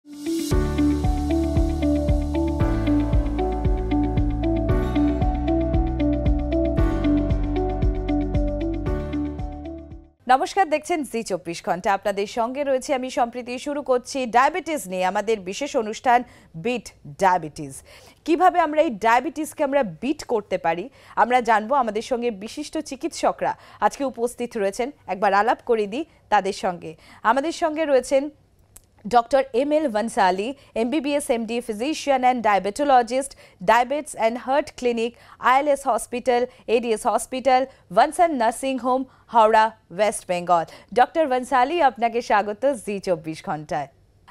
নমস্কার, দেখছেন জি24 ঘন্টা। আপনাদের সঙ্গে রয়েছে আমি সম্প্রীতি। শুরু করছি ডায়াবেটিস নিয়ে আমাদের বিশেষ অনুষ্ঠান বিট ডায়াবেটিস। কিভাবে আমরা এই ডায়াবেটিসকে আমরা বিট করতে পারি আমরা জানবো। আমাদের সঙ্গে বিশিষ্ট চিকিৎসকরা আজকে উপস্থিত রয়েছেন, একবার আলাপ করে দিই তাদের সঙ্গে। আমাদের সঙ্গে রয়েছেন Dr. Emil Vansali, MBBS MD, physician and diabetologist, Diabetes and Heart Clinic, ILS Hospital, ADS Hospital, Vansan Nursing Home, Howrah, West Bengal. Dr. Vansali, আপনাকে স্বাগত জি24 ঘন্টায়।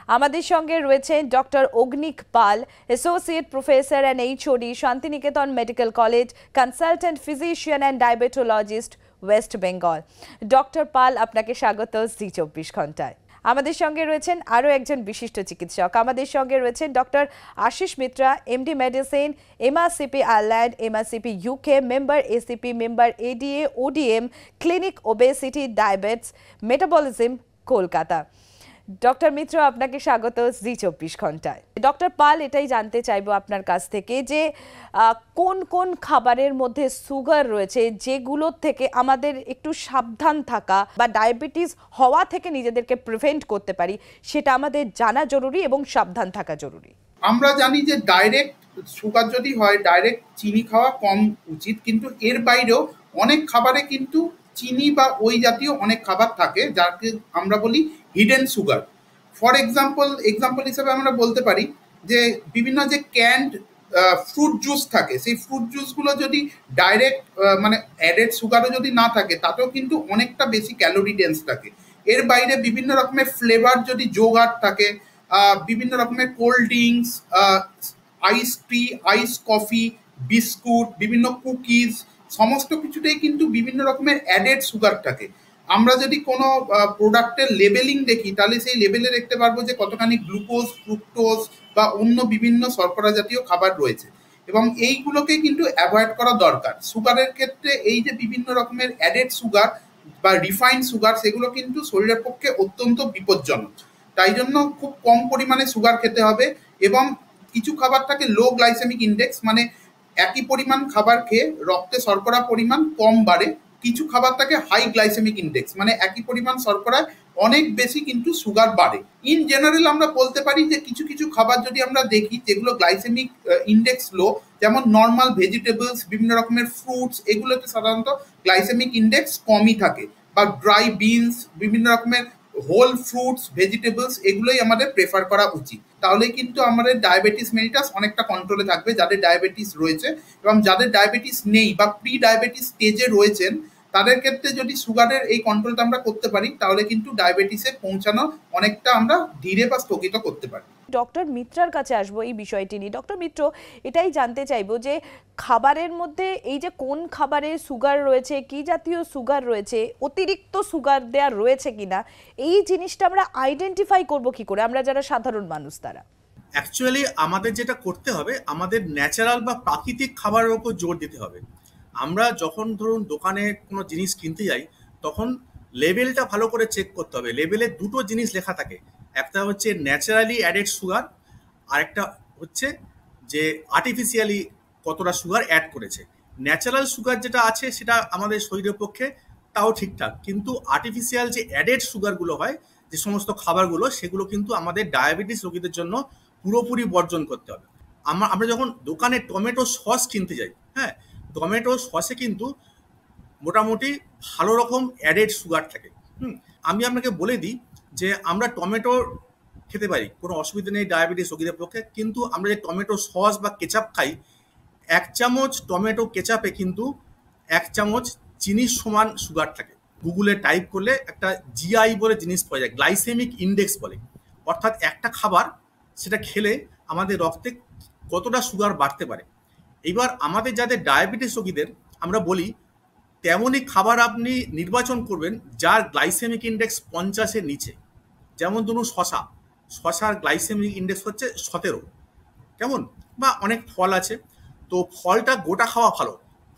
আমাদের সঙ্গে রয়েছেন doctor Agnik Pal, associate professor and HOD, Shantiniketan medical college, consultant physician and diabetologist, West Bengal. Doctor Pal, আপনাকে স্বাগত জি24 ঘন্টায়। আমাদের সঙ্গে রয়েছেন আরও একজন বিশিষ্ট চিকিৎসক। আমাদের সঙ্গে রয়েছেন doctor Ashis Mitra, MD medicine, MRCP Ireland, MRCP UK, member ACP, member ADA, ODM, clinic obesity, diabetes, metabolism, Kolkata. Doctor Mitra, আপনাকে স্বাগত জি24 ঘন্টায়। ডক্টর পাল, এটাই জানতে চাইবো আপনার কাছ থেকে যে কোন কোন খাবারের মধ্যে সুগার রয়েছে যেগুলোর থেকে আমাদের একটু সাবধান থাকা বা ডায়াবেটিস হওয়া থেকে নিজেদেরকে প্রিভেন্ট করতে পারি, সেটা আমাদের জানা জরুরি এবং সাবধান থাকা জরুরি। আমরা জানি যে ডাইরেক্ট সুগার যদি হয় ডাইরেক্ট চিনি খাওয়া কম উচিত, কিন্তু এর বাইরেও অনেক খাবারে কিন্তু চিনি বা ওই জাতীয় অনেক খাবার থাকে যাকে আমরা বলি হিডেন সুগার। ফর এক্সাম্পল হিসেবে আমরা বলতে পারি যে বিভিন্ন যে ক্যান্ড ফ্রুট জুস থাকে, সেই ফ্রুট জুসগুলো যদি ডাইরেক্ট মানে অ্যাডেড সুগারও যদি না থাকে তাতেও কিন্তু অনেকটা বেশি ক্যালোরি ডেন্স থাকে। এর বাইরে বিভিন্ন রকমের ফ্লেভার যদি যোগাট থাকে, বিভিন্ন রকমের কোল্ড ড্রিঙ্কস, আইস টি, আইস কফি, বিস্কুট, বিভিন্ন কুকিজ, সমস্ত কিছুতেই কিন্তু বিভিন্ন রকমের অ্যাডেড সুগার থাকে। আমরা যদি কোনো প্রোডাক্টের লেবেলিং দেখি তাহলে সেই লেবেলে দেখতে পারবো যে কতখানি গ্লুকোজ, ফ্রুক্টোজ বা অন্য বিভিন্ন শর্করা জাতীয় খাবার রয়েছে, এবং এইগুলোকে কিন্তু অ্যাভয়েড করা দরকার। সুগারের ক্ষেত্রে এই যে বিভিন্ন রকমের অ্যাডেড সুগার বা রিফাইন্ড সুগার, সেগুলো কিন্তু শরীরের পক্ষে অত্যন্ত বিপজ্জনক। তাই জন্য খুব কম পরিমাণে সুগার খেতে হবে, এবং কিছু খাবার থাকে লো গ্লাইসেমিক ইন্ডেক্স, মানে একই পরিমাণ খাবার খেয়ে রক্তে শর্করা পরিমাণ কম বাড়ে। কিছু খাবার থাকে হাই গ্লাইসেমিক ইন্ডেক্স, মানে একই পরিমাণ শর্করায় অনেক বেশি কিন্তু সুগার বাড়ে। ইন জেনারেল আমরা বলতে পারি যে কিছু কিছু খাবার যদি আমরা দেখি যেগুলো গ্লাইসেমিক ইন্ডেক্স লো, যেমন নর্মাল ভেজিটেবলস, বিভিন্ন রকমের ফ্রুটস, এগুলোতে সাধারণত গ্লাইসেমিক ইন্ডেক্স কমই থাকে, বা ড্রাই বিনস, বিভিন্ন রকমের হোল ফ্রুটস, ভেজিটেবলস, এগুলোই আমাদের প্রেফার করা উচিত। তাহলে কিন্তু আমাদের ডায়াবেটিস মেলিটাস অনেকটা কন্ট্রোলে থাকবে, যাদের ডায়াবেটিস রয়েছে। এবং যাদের ডায়াবেটিস নেই বা প্রি ডায়াবেটিস স্টেজে রয়েছেন তাদের ক্ষেত্রে যদি সুগারের এই কন্ট্রোলটা আমরা করতে পারি তাহলে কিন্তু ডায়াবেটিসে পৌঁছানো অনেকটা আমরা ধীরে বা স্থগিত করতে পারি। ডক্টর মিত্রার কাছে আসবো এই বিষয়টি নিয়ে। ডক্টর মিত্র, এটাই জানতে চাইবো যে খাবারের মধ্যে এই যে কোন খাবারে সুগার রয়েছে, কি জাতীয় সুগার রয়েছে, অতিরিক্ত সুগার দেওয়া রয়েছে কিনা, এই জিনিসটা আমরা আইডেন্টিফাই করব কি করে আমরা যারা সাধারণ মানুষ তারা? অ্যাকচুয়ালি আমাদের যেটা করতে হবে, আমাদের ন্যাচারাল বা প্রাকৃতিক খাবারের উপর জোর দিতে হবে। আমরা যখন ধরুন দোকানে কোনো জিনিস কিনতে যাই তখন লেবেলটা ভালো করে চেক করতে হবে। লেবেলে দুটো জিনিস লেখা থাকে, একটা হচ্ছে ন্যাচারালি অ্যাডেড সুগার, আর একটা হচ্ছে যে আর্টিফিশিয়ালি কতটা সুগার অ্যাড করেছে। ন্যাচারাল সুগার যেটা আছে সেটা আমাদের শরীরের পক্ষে তাও ঠিকঠাক, কিন্তু আর্টিফিশিয়াল যে অ্যাডেড সুগারগুলো হয় যে সমস্ত খাবারগুলো, সেগুলো কিন্তু আমাদের ডায়াবেটিস রোগীদের জন্য পুরোপুরি বর্জন করতে হবে। আমরা যখন দোকানে টমেটো সস কিনতে যাই, হ্যাঁ, টমেটো সসে কিন্তু মোটামুটি ভালো রকম অ্যাডেড সুগার থাকে। আমি আপনাকে বলে দিই যে আমরা টমেটো খেতে পারি, কোনো অসুবিধা নেই ডায়াবেটিস রোগীদের পক্ষে, কিন্তু আমরা যে টমেটো সস বা কেচাপ খাই, 1 চামচ টমেটো কেচাপে কিন্তু 1 চামচ চিনির সমান সুগার থাকে। গুগলে টাইপ করলে একটা জিআই বলে জিনিস পাওয়া যায়, গ্লাইসেমিক ইন্ডেক্স বলে। অর্থাৎ একটা খাবার সেটা খেলে আমাদের রক্তে কতটা সুগার বাড়তে পারে। এবার আমাদের যাদের ডায়াবেটিস রোগীদের আমরা বলি তেমনই খাবার আপনি নির্বাচন করবেন যার গ্লাইসেমিক ইন্ডেক্স 50-এর নিচে। যেমন ধরুন শশার গ্লাইসেমিক ইন্ডেক্স হচ্ছে 17, কেমন, বা অনেক ফল আছে, তো ফলটা গোটা খাওয়া ভালো।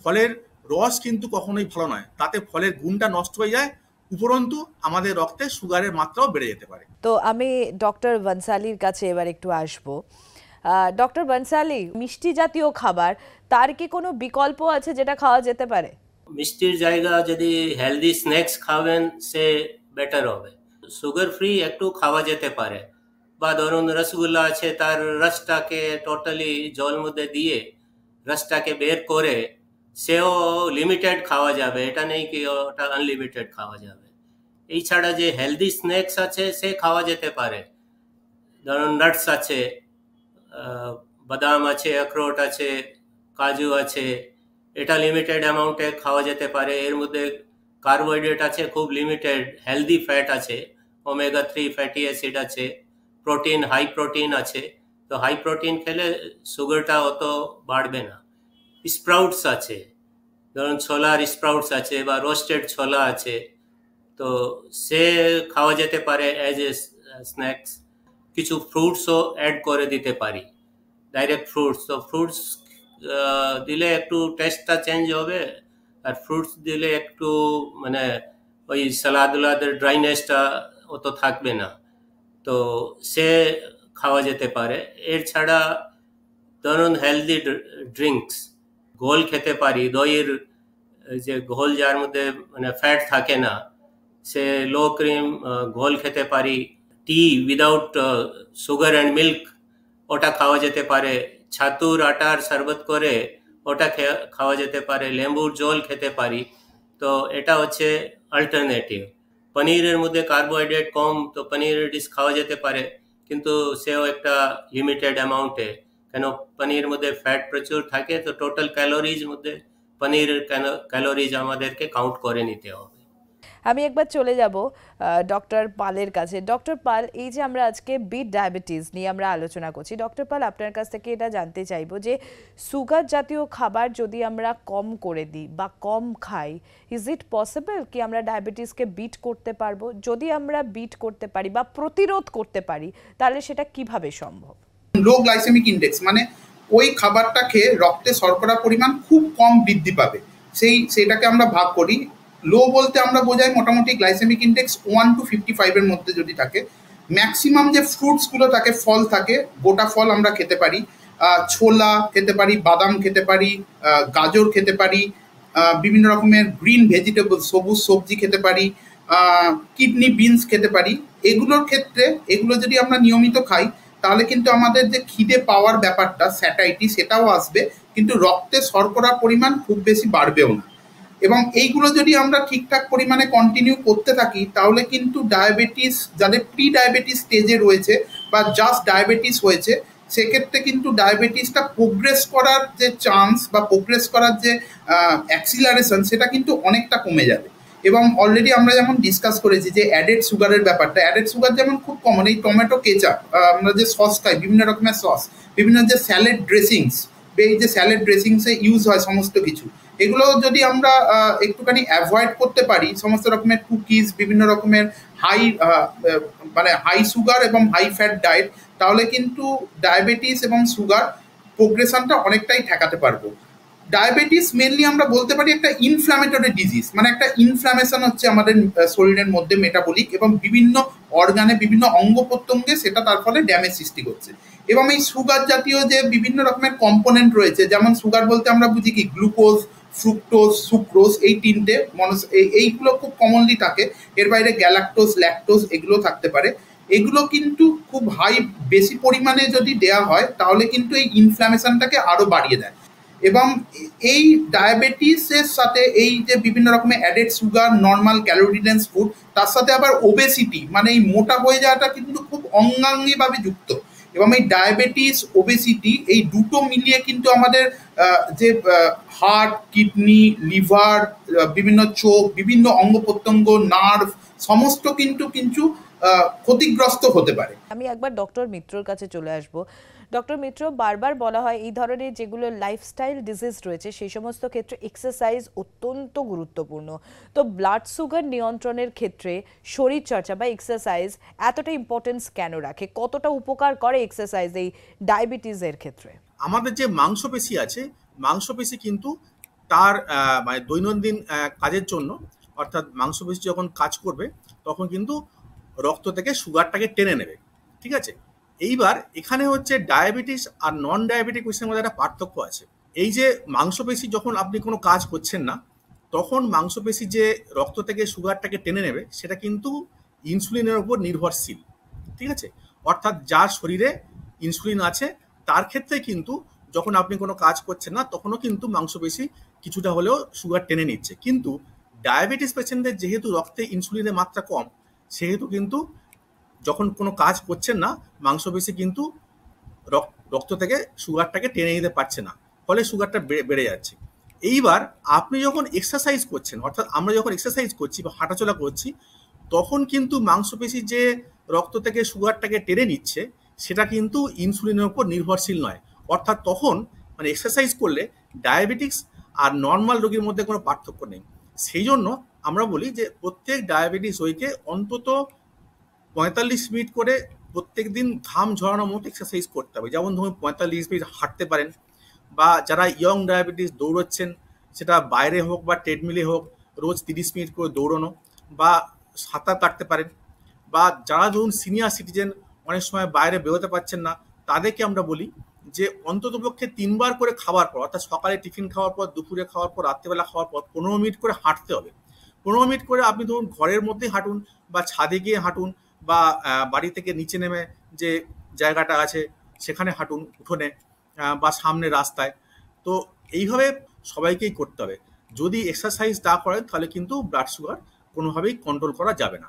ফলের রস কিন্তু কখনোই ভালো নয়, তাতে ফলের গুণটা নষ্ট হয়ে যায়, উপরন্তু আমাদের রক্তে সুগারের মাত্রাও বেড়ে যেতে পারে। তো আমি ডক্টর বনসালির কাছে এবার একটু আসবো। ডক্টর বনসালি, মিষ্টি জাতীয় খাবার তার কি কোনো বিকল্প আছে যেটা খাওয়া যেতে পারে? মিষ্টির জায়গা যদি হেলদি স্ন্যাক্স খাবেন সে বেটার হবে। সুগার ফ্রি একটু খাওয়া যেতে পারে, বা ধরুন রসগোল্লা আছে, তার রসটাকে টোটালি জল মধ্যে দিয়ে রসটাকে বের করে সেও লিমিটেড খাওয়া যাবে, এটা নেই কি ওটা আনলিমিটেড খাওয়া যাবে। এই ছাড়া যে হেলদি স্ন্যাক্স আছে সে খাওয়া যেতে পারে, ধরুন নাটস আছে, বাদাম আছে, আখরোট আছে, কাজু আছে, এটা লিমিটেড অ্যামাউন্টে খাওয়া যেতে পারে। এর মধ্যে কার্বোহাইড্রেট আছে খুব লিমিটেড, হেলদি ফ্যাট আছে, ওমেগা 3 ফ্যাটি অ্যাসিড আছে, প্রোটিন হাই প্রোটিন আছে। তো হাই প্রোটিন খেলে সুগারটা অত বাড়বে না। স্প্রাউটস আছে, ধরুন ছোলার স্প্রাউটস আছে বা রোস্টেড ছোলা আছে, তো সে খাওয়া যেতে পারে অ্যাজ এ স্ন্যাক্স। কিছু ফ্রুটসও অ্যাড করে দিতে পারি, ডাইরেক্ট ফ্রুটস। তো ফ্রুটস দিলে একটু টেস্টটা চেঞ্জ হবে, আর ফ্রুটস দিলে একটু মানে ওই সালাদের ড্রাইনেসটা অত থাকবে না, তো সে খাওয়া যেতে পারে। এর ছাড়া ধরুন হেলদি ড্রিঙ্কস, ঘোল খেতে পারি, দইয়ের যে ঘোল যার মধ্যে মানে ফ্যাট থাকে না, সে লো ক্রিম ঘোল খেতে পারি। টি উইদাউট সুগার অ্যান্ড মিল্ক, ওটা খাওয়া যেতে পারে। ছাতুর আটার শরবত করে ওটা খাওয়া যেতে পারে। লেবুর জল খেতে পারি। তো এটা হচ্ছে অল্টারনেটিভ। পনিরের মধ্যে কার্বোহাইড্রেট কম, তো পনিরের ডিশ খাওয়া যেতে পারে, কিন্তু সেও একটা লিমিটেড অ্যামাউন্টে, কেন পনিরের মধ্যে ফ্যাট প্রচুর থাকে, তো টোটাল ক্যালোরিজ মধ্যে পনিরের ক্যালোরিজ আমাদেরকে কাউন্ট করে নিতে হবে। আমি একবার চলে যাব ডক্টর পালের কাছে। ডক্টর পাল, এই যে আমরা আজকে বিট ডায়াবেটিস নিয়ে আমরা আলোচনা করছি, ডক্টর পাল আপনার কাছ থেকে এটা জানতে চাইবো যে সুগার জাতীয় খাবার যদি আমরা কম করে দিই বা কম খাই, ইজ ইট পসিবল কি আমরা ডায়াবেটিসকে বিট করতে পারবো? যদি আমরা বিট করতে পারি বা প্রতিরোধ করতে পারি, তাহলে সেটা কিভাবে সম্ভব? লো গ্লাইসেমিক ইন্ডেক্স মানে ওই খাবারটা খেয়ে রক্তে শর্করা পরিমাণ খুব কম বৃদ্ধি পাবে, সেইটাকে আমরা ভাগ করি। লো বলতে আমরা বোঝাই মোটামুটি গ্লাইসেমিক ইন্ডেক্স 1 to 55-এর মধ্যে যদি থাকে। ম্যাক্সিমাম যে ফ্রুটসগুলো থাকে, ফল থাকে, গোটা ফল আমরা খেতে পারি, ছোলা খেতে পারি, বাদাম খেতে পারি, গাজর খেতে পারি, বিভিন্ন রকমের গ্রিন ভেজিটেবল সবুজ সবজি খেতে পারি, কিডনি বিনস খেতে পারি। এগুলোর ক্ষেত্রে এগুলো যদি আমরা নিয়মিত খাই তাহলে কিন্তু আমাদের যে খিদে পাওয়ার ব্যাপারটা, স্যাটাইটি, সেটাও আসবে, কিন্তু রক্তে শর্করার পরিমাণ খুব বেশি বাড়বেও না। এবং এইগুলো যদি আমরা ঠিকঠাক পরিমাণে কন্টিনিউ করতে থাকি তাহলে কিন্তু ডায়াবেটিস, যাদের প্রি ডায়াবেটিস স্টেজে রয়েছে বা জাস্ট ডায়াবেটিস হয়েছে, সেক্ষেত্রে কিন্তু ডায়াবেটিসটা প্রোগ্রেস করার যে চান্স বা প্রোগ্রেস করার যে অ্যাক্সিলারেশন, সেটা কিন্তু অনেকটা কমে যাবে। এবং অলরেডি আমরা যেমন ডিসকাস করেছি যে অ্যাডেড সুগারের ব্যাপারটা, অ্যাডেড সুগার যেমন খুব কমন, এই টমেটো কেচাপ, আমরা যে সস খাই, বিভিন্ন রকমের সস, বিভিন্ন যে স্যালাড ড্রেসিংস, এই যে স্যালাড ড্রেসিংসে ইউজ হয় সমস্ত কিছু, এগুলো যদি আমরা একটুখানি অ্যাভয়েড করতে পারি, সমস্ত রকমের কুকিজ, বিভিন্ন রকমের মানে হাই সুগার এবং হাই ফ্যাট ডায়েট, তাহলে কিন্তু ডায়াবেটিস এবং সুগার প্রোগ্রেশনটা অনেকটাই ঠেকাতে পারবো। ডায়াবেটিস মেনলি আমরা বলতে পারি একটা ইনফ্ল্যামেটরি ডিজিজ, মানে একটা ইনফ্ল্যামেশন হচ্ছে আমাদের শরীরের মধ্যে মেটাবলিক, এবং বিভিন্ন অর্গানে, বিভিন্ন অঙ্গ প্রত্যঙ্গে সেটা তার ফলে ড্যামেজ সৃষ্টি করছে। এবং এই সুগার জাতীয় যে বিভিন্ন রকমের কম্পোনেন্ট রয়েছে, যেমন সুগার বলতে আমরা বুঝি কি, গ্লুকোজ, ফ্রুক্টোজ, সুক্রোজ, এই তিনটে এইগুলো খুব কমনলি থাকে। এর বাইরে গ্যালাক্টোজ, ল্যাকটোজ এগুলো থাকতে পারে। এগুলো কিন্তু খুব বেশি পরিমাণে যদি দেওয়া হয় তাহলে কিন্তু এই ইনফ্ল্যামেশনটাকে আরও বাড়িয়ে দেয়। এবং এই ডায়াবেটিসের সাথে এই যে বিভিন্ন রকমের added sugar, normal calorie dense food, তার সাথে আবার ওবেসিটি, মানে এই মোটা হয়ে যাওয়াটা কিন্তু খুব অঙ্গাঙ্গিভাবে যুক্ত। এবং এই ডায়াবেটিস, ওবেসিটি, এই দুটো মিলিয়ে কিন্তু আমাদের যে হার্ট, কিডনি, লিভার, বিভিন্ন চোখ, বিভিন্ন অঙ্গ প্রত্যঙ্গ, নার্ভ, সমস্ত কিন্তু ক্ষতিগ্রস্ত হতে পারে। আমি একবার ডক্টর মিত্রর কাছে চলে আসব। ডক্টর মিত্র, বারবার বলা হয় এই ধরনের যেগুলো লাইফস্টাইল ডিজিজ রয়েছে সেই সমস্ত ক্ষেত্রে এক্সারসাইজ অত্যন্ত গুরুত্বপূর্ণ। তো ব্লাড সুগার নিয়ন্ত্রণের ক্ষেত্রে শরীরচর্চা বা এক্সারসাইজ এতটা ইম্পর্টেন্স কেন রাখে? কতটা উপকার করে এক্সারসাইজ এই ডায়াবেটিসের ক্ষেত্রে? আমাদের যে মাংসপেশি আছে, মাংসপেশি কিন্তু তার মানে দৈনন্দিন কাজের জন্য অর্থাৎ মাংসপেশি যখন কাজ করবে তখন কিন্তু রক্ত থেকে সুগারটাকে টেনে নেবে, ঠিক আছে। এইবার এখানে হচ্ছে ডায়াবেটিস আর নন ডায়াবেটিক পেশেন্টের মধ্যে একটা পার্থক্য আছে। এই যে মাংসপেশি যখন আপনি কোনো কাজ করছেন না, তখন মাংসপেশি যে রক্ত থেকে সুগারটাকে টেনে নেবে সেটা কিন্তু ইনসুলিনের উপর নির্ভরশীল, ঠিক আছে। অর্থাৎ যার শরীরে ইনসুলিন আছে তার ক্ষেত্রে কিন্তু যখন আপনি কোনো কাজ করছেন না তখনও কিন্তু মাংসপেশি কিছুটা হলেও সুগার টেনে নিচ্ছে। কিন্তু ডায়াবেটিস পেশেন্টদের যেহেতু রক্তে ইনসুলিনের মাত্রা কম, সেহেতু কিন্তু যখন কোনো কাজ করছেন না মাংসপেশি কিন্তু রক্ত থেকে সুগারটাকে টেনে নিতে পারছে না, ফলে সুগারটা বেড়ে যাচ্ছে। এইবার আপনি যখন এক্সারসাইজ করছেন, অর্থাৎ আমরা যখন এক্সারসাইজ করছি বা হাঁটাচলা করছি, তখন কিন্তু মাংসপেশি যে রক্ত থেকে সুগারটাকে টেনে নিচ্ছে সেটা কিন্তু ইনসুলিনের উপর নির্ভরশীল নয়। অর্থাৎ তখন মানে এক্সারসাইজ করলে ডায়াবেটিক্স আর নর্মাল রোগীর মধ্যে কোনো পার্থক্য নেই। সেই জন্য আমরা বলি যে প্রত্যেক ডায়াবেটিস রোগীকে অন্তত 45 মিনিট করে প্রত্যেক দিন ঘাম ঝরানোর মতো এক্সারসাইজ করতে হবে। যেমন ধরুন 45 মিনিট হাঁটতে পারেন, বা যারা ইয়ং ডায়াবেটিস দৌড়চ্ছেন সেটা বাইরে হোক বা ট্রেডমিলে হোক রোজ 30 মিনিট করে দৌড়ানো, বা সাঁতার কাটতে পারেন। বা যারা ধরুন সিনিয়র সিটিজেন অনেক সময় বাইরে বেরোতে পারছেন না, তাদেরকে আমরা বলি যে অন্ততপক্ষে 3 বার করে খাওয়ার পর, অর্থাৎ সকালে টিফিন খাওয়ার পর, দুপুরে খাওয়ার পর, রাত্রেবেলা খাওয়ার পর 15 মিনিট করে হাঁটতে হবে। 15 মিনিট করে আপনি ধরুন ঘরের মধ্যেই হাঁটুন, বা ছাদে গিয়ে হাঁটুন, বা বাড়ি থেকে নিচে নেমে যে জায়গাটা আছে সেখানে হাঁটুন, উঠোনে বা সামনে রাস্তায়। তো এইভাবে সবাইকেই করতে হবে। যদি এক্সারসাইজ না করেন তাহলে কিন্তু ব্লাড সুগার কোনোভাবেই কন্ট্রোল করা যাবে না।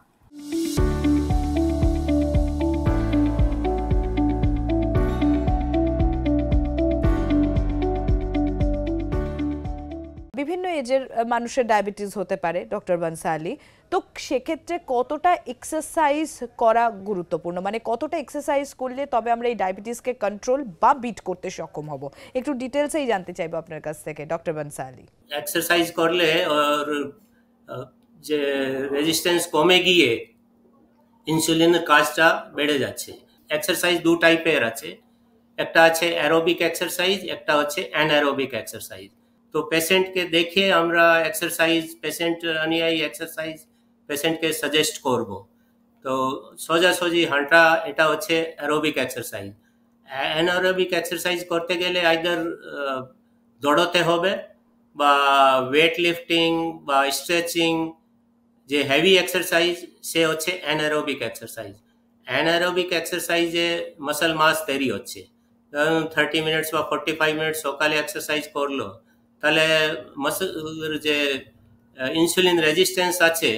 বিভিন্ন এজের মানুষের ডায়াবেটিস হতে পারে ডক্টর বানসালি, তো সেক্ষেত্রে কতটা এক্সারসাইজ করা গুরুত্বপূর্ণ, মানে কতটা এক্সারসাইজ করলে তবে আমরা এই ডায়াবেটিসকে কন্ট্রোল বা বিট করতে সক্ষম হব, একটু ডিটেলসেই জানতে চাইবো আপনার কাছ থেকে ডক্টর বানসালি। এক্সারসাইজ করলে ওর যে রেজিস্ট্যান্স কমে গিয়ে ইনসুলিনের কাজটা বেড়ে যাচ্ছে। এক্সারসাইজ দু টাইপের আছে, একটা আছে অ্যারোবিক এক্সারসাইজ, একটা হচ্ছে অ্যানারোবিক এক্সারসাইজ। তো পেশেন্টকে দেখে আমরা এক্সারসাইজ, পেশেন্ট নিয়ে এক্সারসাইজ পেশেন্টকে সাজেস্ট করব। তো সোজাসুজি হাঁটা এটা হচ্ছে অ্যারোবিক এক্সারসাইজ। অ্যানারোবিক এক্সারসাইজ করতে গেলে আইদার দৌড়তে হবে, বা ওয়েট লিফটিং বা স্ট্রেচিং, যে হেভি এক্সারসাইজ সে হচ্ছে অ্যানারোবিক এক্সারসাইজ। অ্যানারোবিক এক্সারসাইজে মাসল মাস তৈরি হচ্ছে। ধরুন 30 মিনিটস বা 45 মিনিটস সকালে এক্সারসাইজ করলো, তাহলে মাসলের যে ইনসুলিন রেজিস্ট্যান্স আছে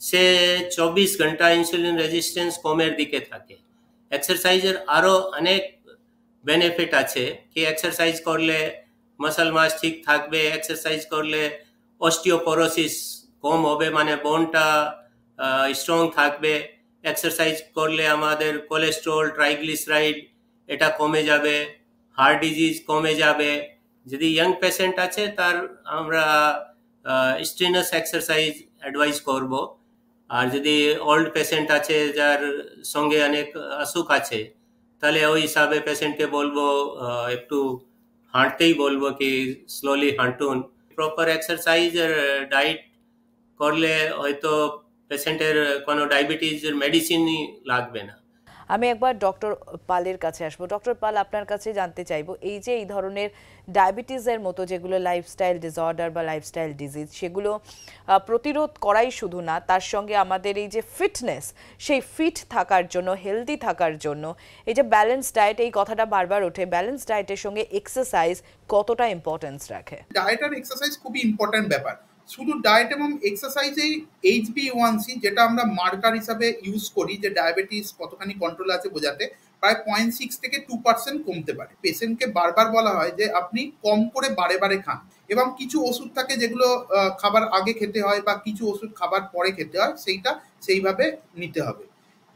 সে 24 ঘন্টা ইনসুলিন রেজিস্ট্যান্স কমের দিকে থাকে। এক্সারসাইজের আরও অনেক বেনিফিট আছে, কি এক্সারসাইজ করলে মাসল মাস ঠিক থাকবে, এক্সারসাইজ করলে অস্টিওপোরোসিস কম হবে, মানে বোনটা স্ট্রং থাকবে। এক্সারসাইজ করলে আমাদের কোলেস্ট্রল, ট্রাইগ্লিসারাইড এটা কমে যাবে, হার্ট ডিজিজ কমে যাবে। যদি ইয়াং পেশেন্ট আছে তার আমরা স্ট্রিনাস এক্সারসাইজ অ্যাডভাইস করব। আর যদি ওল্ড পেশেন্ট আছে যার সঙ্গে অনেক অসুখ আছে, তাহলে ওই হিসাবে পেশেন্টকে বলবো একটু হাঁটতেই বলবো, কি স্লোলি হাঁটুন। প্রপার এক্সারসাইজ আর ডায়েট করলে হয়তো পেশেন্টের কোনো ডায়াবেটিসের মেডিসিনই লাগবে না। আমি একবার ডক্টর পালের কাছে আসবো। ডক্টর পাল, আপনার কাছে জানতে চাইবো, এই যে এই ধরনের ডায়াবেটিসের মতো যেগুলো লাইফস্টাইল ডিসঅর্ডার বা লাইফস্টাইল ডিজিজ, সেগুলো প্রতিরোধ করাই শুধু না, তার সঙ্গে আমাদের এই যে ফিটনেস, সেই ফিট থাকার জন্য, হেলদি থাকার জন্য এই যে ব্যালেন্স ডায়েট, এই কথাটা বারবার ওঠে, ব্যালেন্স ডায়েটের সঙ্গে এক্সারসাইজ কতটা ইম্পর্টেন্স রাখে? ডায়েট আর এক্সারসাইজ খুবই ইম্পর্ট্যান্ট ব্যাপার। শুধু ডায়েট এবং এক্সারসাইজেই HbA1c, যেটা আমরা মার্কার হিসাবে ইউজ করি যে ডায়াবেটিস কতখানি কন্ট্রোল আছে বোঝাতে, প্রায় 0.6 থেকে 2% কমতে পারে। পেশেন্টকে বারবার বলা হয় যে আপনি কম করে বারে বারে খান, এবং কিছু ওষুধ থাকে যেগুলো খাবার আগে খেতে হয় বা কিছু ওষুধ খাবার পরে খেতে হয়, সেইটা সেইভাবে নিতে হবে।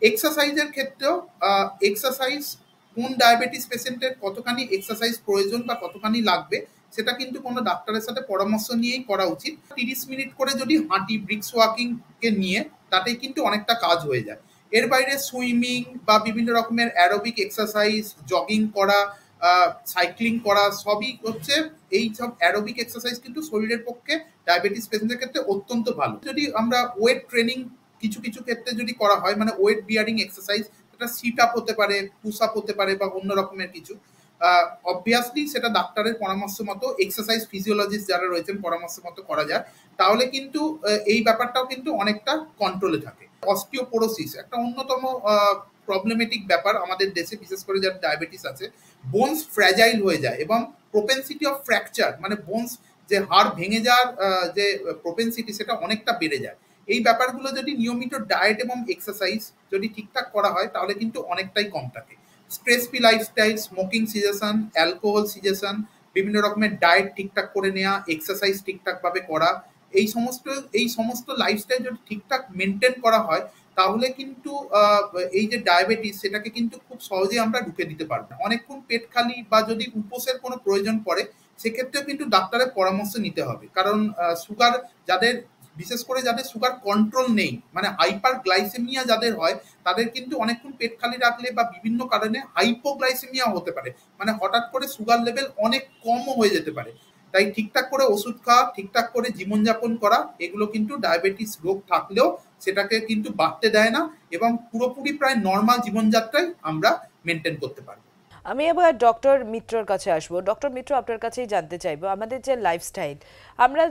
এক্সারসাইজের ক্ষেত্রেও এক্সারসাইজ কোন ডায়াবেটিস পেশেন্টের কতখানি এক্সারসাইজ প্রয়োজন বা কতখানি লাগবে সেটা কিন্তু কোনো ডাক্তারের সাথে পরামর্শ নিয়েই করা উচিত। 30 মিনিট করে যদি হাঁটি ব্রিক্স ওয়াকিংকে নিয়ে, তাতেই কিন্তু অনেকটা কাজ হয়ে যায়। এর বাইরে সুইমিং বা বিভিন্ন রকমের অ্যারোবিক এক্সারসাইজ, জগিং করা, সাইক্লিং করা, সবই হচ্ছে এই সব অ্যারোবিক এক্সারসাইজ কিন্তু শরীরের পক্ষে ডায়াবেটিস পেশেন্টের ক্ষেত্রে অত্যন্ত ভালো। যদি আমরা ওয়েট ট্রেনিং কিছু কিছু ক্ষেত্রে যদি করা হয়, মানে ওয়েট বিয়ারিং এক্সারসাইজ, সেটা সিট আপ হতে পারে, পুশ আপ হতে পারে বা অন্য রকমের কিছু, অবভিয়াসলি সেটা ডাক্তারের পরামর্শ মতো, এক্সারসাইজ ফিজিওলজিস্ট যারা রয়েছেন পরামর্শ মতো করা যায়, তাহলে কিন্তু এই ব্যাপারটাও কিন্তু অনেকটা কন্ট্রোলে থাকে। অস্টিওপোরোসিস একটা অন্যতম প্রবলেমেটিক ব্যাপার আমাদের দেশে, বিশেষ করে যারা ডায়াবেটিস আছে। বোনস ফ্র্যাজাইল হয়ে যায় এবং প্রোপেন্সিটি অফ ফ্র্যাকচার, মানে বোনস যে হাড় ভেঙে যাওয়ার যে প্রোপেন্সিটি, সেটা অনেকটা বেড়ে যায়। এই ব্যাপারগুলো যদি নিয়মিত ডায়েট এবং এক্সারসাইজ যদি ঠিকঠাক করা হয়, তাহলে কিন্তু অনেকটাই কম থাকে। Stress free lifestyle, smoking cessation, alcohol cessation, বিভিন্ন রকমের ডায়েট ঠিকঠাক করে নেওয়া, এক্সারসাইজ ঠিকঠাকভাবে করা, এই সমস্ত লাইফস্টাইল যদি ঠিকঠাক মেনটেন করা হয়, তাহলে কিন্তু এই যে ডায়াবেটিস, সেটাকে কিন্তু খুব সহজেই আমরা ঢুকে দিতে পারবো। অনেকক্ষণ পেট খালি বা যদি উপোসের কোনো প্রয়োজন পড়ে, সেক্ষেত্রেও কিন্তু ডাক্তারের পরামর্শ নিতে হবে। কারণ সুগার যাদের, বিশেষ করে যাদের সুগার কন্ট্রোল নেই, মানে হাইপার গ্লাইসেমিয়া যাদের হয়, তাদের কিন্তু অনেকক্ষণ পেট খালি রাখলে বা বিভিন্ন কারণে হাইপোগ্লাইসেমিয়া হতে পারে, মানে হঠাৎ করে সুগার লেভেল অনেক কমও হয়ে যেতে পারে। তাই ঠিকঠাক করে ওষুধ খাওয়া, ঠিকঠাক করে জীবনযাপন করা, এগুলো কিন্তু ডায়াবেটিস রোগ থাকলেও সেটাকে কিন্তু বাড়তে দেয় না এবং পুরোপুরি প্রায় নর্মাল জীবনযাত্রায় আমরা মেনটেন করতে পারবো। আমি এবার ডক্টর মিত্রর কাছে আসবো। ডক্টর মিত্র, আপনার কাছেই জানতে চাইবো, আমাদের যে লাইফস্টাইল, আমরা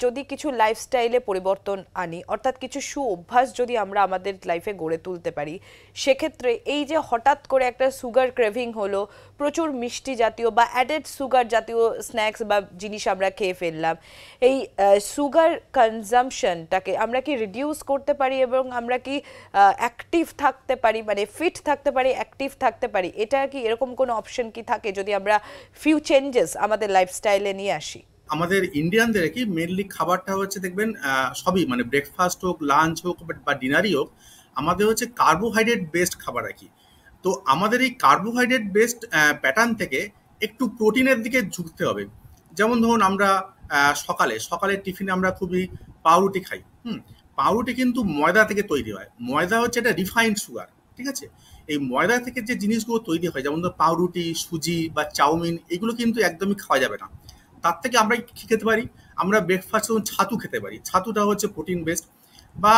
যদি কিছু লাইফস্টাইলে পরিবর্তন আনি, অর্থাৎ কিছু অভ্যাস যদি আমরা আমাদের লাইফে গড়ে তুলতে পারি, সেক্ষেত্রে এই যে হঠাৎ করে একটা সুগার ক্রেভিং হলো, প্রচুর মিষ্টি জাতীয় বা অ্যাডেড সুগার জাতীয় স্ন্যাক্স বা জিনিস আমরা খেয়ে ফেললাম, এই সুগার কনজাম্পশনটাকে আমরা কি রিডিউস করতে পারি এবং আমরা কি অ্যাক্টিভ থাকতে পারি, মানে ফিট থাকতে পারি, অ্যাক্টিভ থাকতে পারি? এটা কি এরকম কোনো অপশন কি থাকে যদি আমরা ফিউ চেঞ্জেস আমাদের লাইফস্টাইলে নিয়ে আসি? আমাদের ইন্ডিয়ানদের কি মেনলি খাবারটা হচ্ছে দেখবেন সবই, মানে ব্রেকফাস্ট হোক, লাঞ্চ হোক বা ডিনারই হোক, আমাদের হচ্ছে কার্বোহাইড্রেট বেসড খাবার আর কি। তো আমাদের এই কার্বোহাইড্রেট বেসড প্যাটার্ন থেকে একটু প্রোটিনের দিকে ঝুঁকতে হবে। যেমন ধরুন আমরা সকালে টিফিনে আমরা খুবই পাউরুটি খাই। পাউরুটি কিন্তু ময়দা থেকে তৈরি হয়। ময়দা হচ্ছে একটা রিফাইন্ড সুগার, ঠিক আছে? এই ময়দা থেকে যে জিনিসগুলো তৈরি হয়, যেমন ধর পাউরুটি, সুজি বা চাউমিন, এগুলো কিন্তু একদমই খাওয়া যাবে না। তার থেকে আমরা কী খেতে পারি? আমরা ব্রেকফাস্ট ছাতু খেতে পারি। ছাতুটা হচ্ছে প্রোটিন বেসড। বা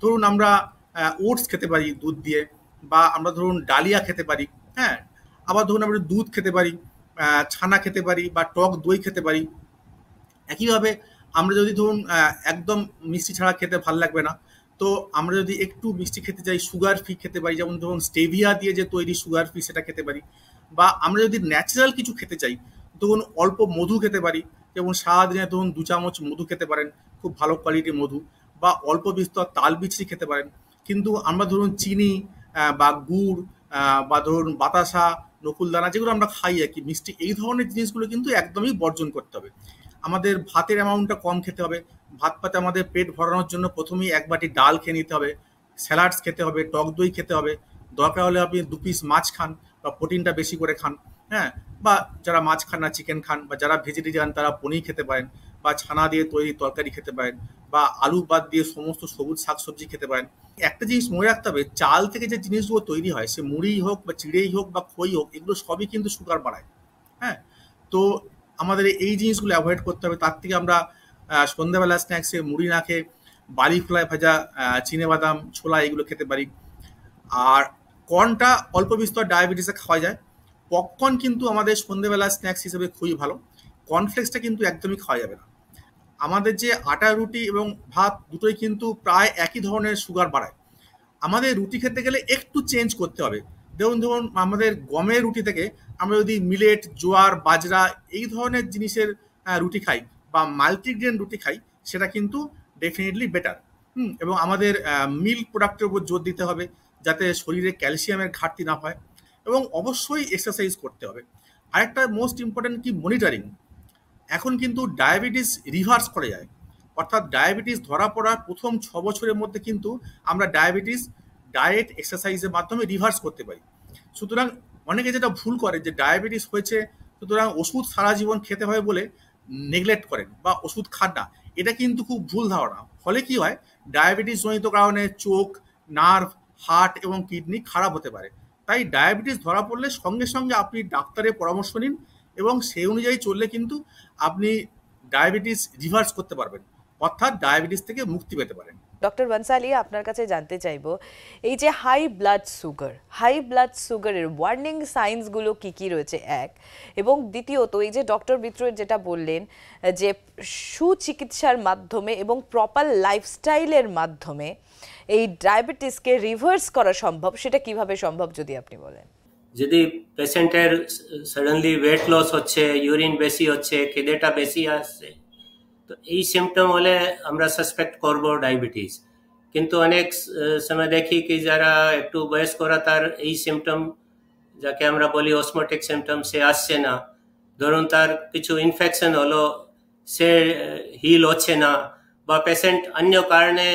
ধরুন আমরা ওটস খেতে পারি দুধ দিয়ে, বা আমরা ধরুন ডালিয়া খেতে পারি। হ্যাঁ, আবার ধরুন আমরা দুধ খেতে পারি, ছানা খেতে পারি, বা টক দই খেতে পারি। একইভাবে আমরা যদি ধরুন একদম মিষ্টি ছাড়া খেতে ভাল লাগবে না, তো আমরা যদি একটু মিষ্টি খেতে চাই, সুগার ফ্রি খেতে পারি, যেমন ধরুন স্টেভিয়া দিয়ে যে তৈরি সুগার ফ্রি, সেটা খেতে পারি। বা আমরা যদি ন্যাচারাল কিছু খেতে চাই, তখন অল্প মধু খেতে পারি, যেমন সারাদিনে ধরুন 2 চামচ মধু খেতে পারেন, খুব ভালো কোয়ালিটির মধু। বা অল্প বিস্তর তাল বিচি খেতে পারেন। কিন্তু আমরা ধরুন চিনি বা গুড় বা ধরুন বাতাসা, নকুলদানা, যেগুলো আমরা খাই আর কি, মিষ্টি, এই ধরনের জিনিসগুলো কিন্তু একদমই বর্জন করতে হবে। আমাদের ভাতের অ্যামাউন্টটা কম খেতে হবে। ভাত পাতে আমাদের পেট ভরানোর জন্য প্রথমেই 1 বাটি ডাল খেয়ে নিতে হবে, স্যালাডস খেতে হবে, টক দই খেতে হবে। দরকার হলে আপনি 2 পিস মাছ খান বা প্রোটিনটা বেশি করে খান। হ্যাঁ, বা যারা মাছ খান না, চিকেন খান, বা যারা ভেজিটেরিয়ান তারা পনির খেতে পারেন, বা ছানা দিয়ে তৈরি তরকারি খেতে পারেন, বা আলু বাদ দিয়ে সমস্ত সবুজ শাকসবজি খেতে পারেন। একটা জিনিস মনে রাখতে হবে, চাল থেকে যে জিনিসগুলো তৈরি হয়, সে মুড়ি হোক বা চিড়েই হোক বা খই হোক, এগুলো সবই কিন্তু সুগার বাড়ায়। হ্যাঁ, তো আমাদের এই জিনিসগুলো অ্যাভয়েড করতে হবে। তার থেকে আমরা সন্ধ্যাবেলা স্ন্যাক্সে মুড়ি না খেয়ে বালি ফ্লাই ভাজা, চিনেবাদাম, ছোলা, এগুলো খেতে পারি। আর কর্নটা অল্প বিস্তর ডায়াবেটিসে খাওয়া যায়। পপকর্ন কিন্তু আমাদের সন্ধ্যেবেলা স্ন্যাক্স হিসেবে খুবই ভালো। কর্নফ্লেক্সটা কিন্তু একদমই খাওয়া যাবে না। আমাদের যে আটা রুটি এবং ভাত, দুটোই কিন্তু প্রায় একই ধরনের সুগার বাড়ায়। আমাদের রুটি খেতে গেলে একটু চেঞ্জ করতে হবে। ধরুন আমাদের গমের রুটি থেকে আমরা যদি মিলেট, জোয়ার, বাজরা, এই ধরনের জিনিসের রুটি খাই, বা মাল্টিগ্রেন রুটি খাই, সেটা কিন্তু ডেফিনেটলি বেটার। এবং আমাদের মিল্ক প্রোডাক্টের উপর জোর দিতে হবে, যাতে শরীরে ক্যালসিয়ামের ঘাটতি না হয়। এবং অবশ্যই এক্সারসাইজ করতে হবে। আরেকটা মোস্ট ইম্পর্টেন্ট কি, মনিটরিং। এখন কিন্তু ডায়াবেটিস রিভার্স করা যায়, অর্থাৎ ডায়াবেটিস ধরা পড়ার প্রথম 6 বছরের মধ্যে কিন্তু আমরা ডায়াবেটিস ডায়েট, এক্সারসাইজের মাধ্যমে রিভার্স করতে পারি। সুতরাং অনেকে যেটা ভুল করে, যে ডায়াবেটিস হয়েছে সুতরাং ওষুধ সারা জীবন খেতে হবে বলে নেগলেক্ট করেন বা ওষুধ খান না। এটা কিন্তু খুব ভুল ধারণা। ফলে কি হয়, ডায়াবেটিস জনিত কারণে চোখ, নার্ভ, হার্ট এবং কিডনি খারাপ হতে পারে। তাই ডায়াবেটিস ধরা পড়লে সঙ্গে সঙ্গে আপনি ডাক্তারের পরামর্শ নিন এবং সেই অনুযায়ী চললে কিন্তু আপনি ডায়াবেটিস রিভার্স করতে পারবেন, অর্থাৎ ডায়াবেটিস থেকে মুক্তি পেতে পারেন। ডক্টর বনসালি, আপনার কাছে জানতে চাইবো, এই যে হাই ব্লাড সুগারের ওয়ার্নিং সাইন্সগুলো কি কি রয়েছে এক, এবং দ্বিতীয়ত এই যে ডক্টর মিত্রের যেটা বললেন যে সুচিকিৎসার মাধ্যমে এবং প্রপার লাইফস্টাইলের মাধ্যমে এই ডায়াবেটিসকে রিভার্স করা সম্ভব, সেটা কিভাবে সম্ভব যদি আপনি বলেন। যদি পেশেন্টের সাডেনলি ওয়েট লস হচ্ছে, ইউরিন বেশি হচ্ছে, খিদেটা বেশি আসছে, তো এই সিমটম হলে আমরা সাসপেক্ট করব ডায়াবেটিস। কিন্তু অনেক সময় দেখি কি যারা একটু বয়স্করা তার এই সিমটম, যাকে আমরা বলি অসমোটিক সিমটম, সে আসছে না। ধরুন তার কিছু ইনফেকশন হলো, সে হিল হচ্ছে না, বা পেশেন্ট অন্য কারণে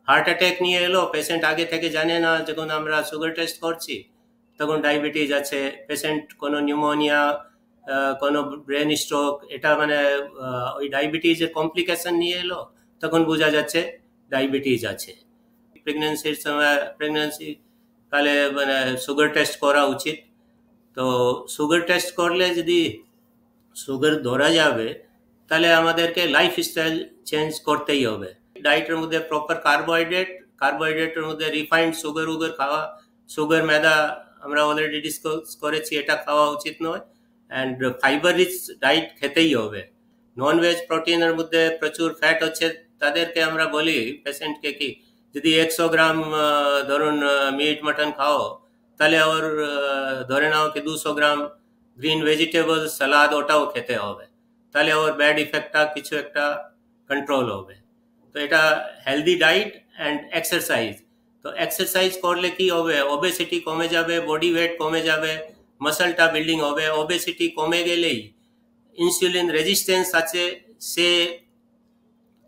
হার্ট অ্যাটাক নিয়ে এলো, পেশেন্ট আগে থেকে জানে না, যখন আমরা সুগার টেস্ট করছি তখন ডায়াবেটিস আছে। পেশেন্ট কোনো নিউমোনিয়া, কোনো ব্রেন স্ট্রোক, এটা মানে ওই ডায়াবেটিসের কমপ্লিকেশন নিয়ে এলো, তখন বোঝা যাচ্ছে ডায়াবেটিস আছে। প্রেগনেন্সির সময়, প্রেগনেন্সি কালে মানে সুগার টেস্ট করা উচিত। তো সুগার টেস্ট করলে যদি সুগার ধরা যাবে তাহলে আমাদেরকে লাইফস্টাইল চেঞ্জ করতেই হবে। ডায়েটের মধ্যে প্রপার কার্বোহাইড্রেটের মধ্যে রিফাইন্ড সুগার খাওয়া, সুগার মেদা আমরা অলরেডি ডিসকাস করেছি, এটা খাওয়া উচিত নয়। অ্যান্ড ফাইবার রিচ ডায়েট খেতেই হবে। ননভেজ প্রোটিনের মধ্যে প্রচুর ফ্যাট হচ্ছে, তাদেরকে আমরা বলি পেশেন্টকে কি যদি 100 গ্রাম ধরুন মিট মাটন খাও, তাহলে ওর ধরে নাও কি 200 গ্রাম গ্রিন ভেজিটেবল সালাদ ওটাও খেতে হবে, তাহলে ওর ব্যাড ইফেক্টটা কিছু একটা কন্ট্রোল হবে। তো এটা হেলদি ডায়েট অ্যান্ড এক্সারসাইজ। তো এক্সারসাইজ করলে কি হবে, ওবেসিটি কমে যাবে, বডি ওয়েট কমে যাবে, মাসলটা বিল্ডিং হবে। ওবেসিটি কমে গেলেই ইনসুলিন রেজিস্ট্যান্স আছে সে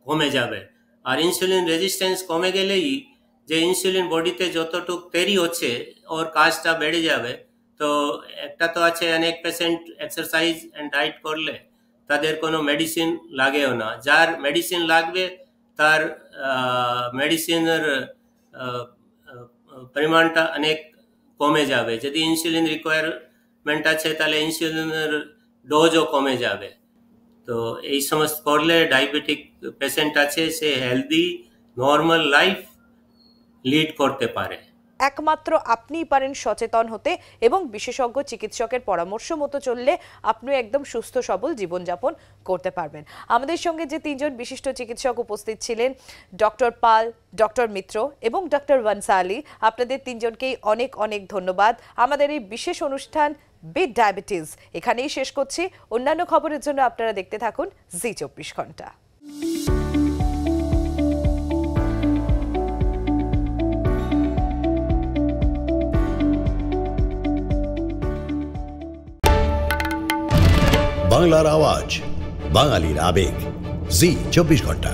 কমে যাবে, আর ইনসুলিন রেজিস্ট্যান্স কমে গেলেই যে ইনসুলিন বডিতে যতটুকু তৈরি হচ্ছে ওর কাজটা বেড়ে যাবে। তো একটা তো আছে, অনেক পেশেন্ট এক্সারসাইজ অ্যান্ড ডায়েট করলে তাদের কোনো মেডিসিন লাগেও না, যার মেডিসিন লাগবে তার মেডিসিনের পরিমাণটা অনেক কমে যাবে। যদি ইনসুলিন রিকোয়ারমেন্ট আছে তাহলে ইনসুলিনের ডোজও কমে যাবে। তো এই সমস্ত করলে ডায়াবেটিক পেশেন্ট আছে সে হেলদি নর্মাল লাইফ লিড করতে পারে। একমাত্র আপনিই পারেন সচেতন হতে এবং বিশেষজ্ঞ চিকিৎসকের পরামর্শ মতো চললে আপনি একদম সুস্থ সবল জীবনযাপন করতে পারবেন। আমাদের সঙ্গে যে তিনজন বিশিষ্ট চিকিৎসক উপস্থিত ছিলেন, ডক্টর পাল, ডক্টর মিত্র এবং ডক্টর বনসালি, আপনাদের তিনজনকেই অনেক অনেক ধন্যবাদ। আমাদের এই বিশেষ অনুষ্ঠান বিট ডায়াবেটিস এখানেই শেষ করছি। অন্যান্য খবরের জন্য আপনারা দেখতে থাকুন জি 24 ঘন্টা। বাংলার আওয়াজ, বাঙালির আবেগ, জি 24 ঘন্টা।